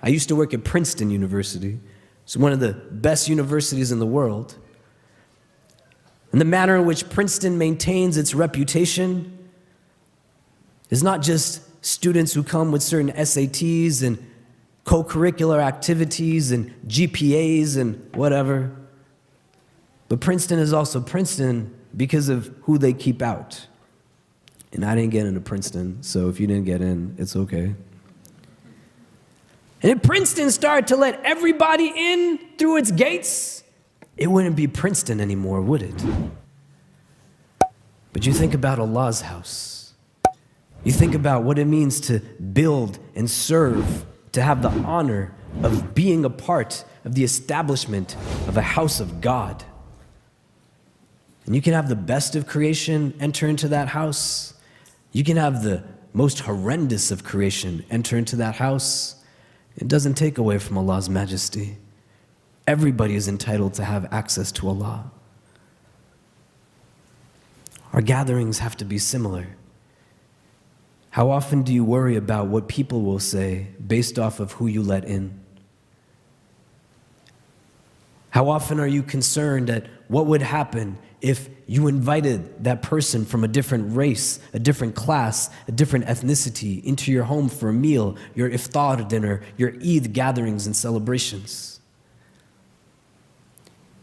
I used to work at Princeton University. It's one of the best universities in the world. And the manner in which Princeton maintains its reputation is not just students who come with certain SATs and co-curricular activities and GPAs and whatever. But Princeton is also Princeton because of who they keep out. And I didn't get into Princeton, so if you didn't get in, it's okay. And if Princeton started to let everybody in through its gates, it wouldn't be Princeton anymore, would it? But you think about Allah's house. You think about what it means to build and serve, to have the honor of being a part of the establishment of a house of God. And you can have the best of creation enter into that house. You can have the most horrendous of creation enter into that house. It doesn't take away from Allah's majesty. Everybody is entitled to have access to Allah. Our gatherings have to be similar. How often do you worry about what people will say based off of who you let in? How often are you concerned at what would happen if you invited that person from a different race, a different class, a different ethnicity into your home for a meal, your iftar dinner, your Eid gatherings and celebrations?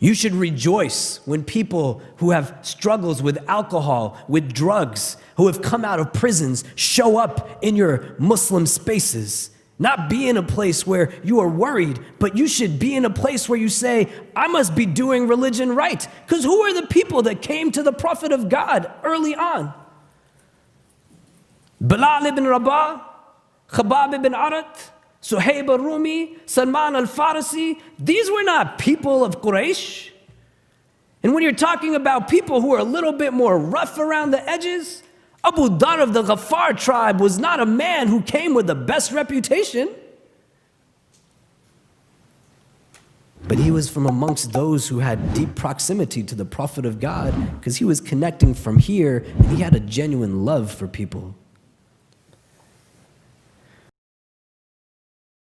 You should rejoice when people who have struggles with alcohol, with drugs, who have come out of prisons, show up in your Muslim spaces. Not be in a place where you are worried, but you should be in a place where you say, I must be doing religion right. Because who are the people that came to the Prophet of God early on? Bilal ibn Rabah, Khabab ibn Arat, Suhaib al-Rumi, Salman al-Farisi. These were not people of Quraysh. And when you're talking about people who are a little bit more rough around the edges, Abu Dhar of the Ghaffar tribe was not a man who came with the best reputation. But he was from amongst those who had deep proximity to the Prophet of God because he was connecting from here and he had a genuine love for people.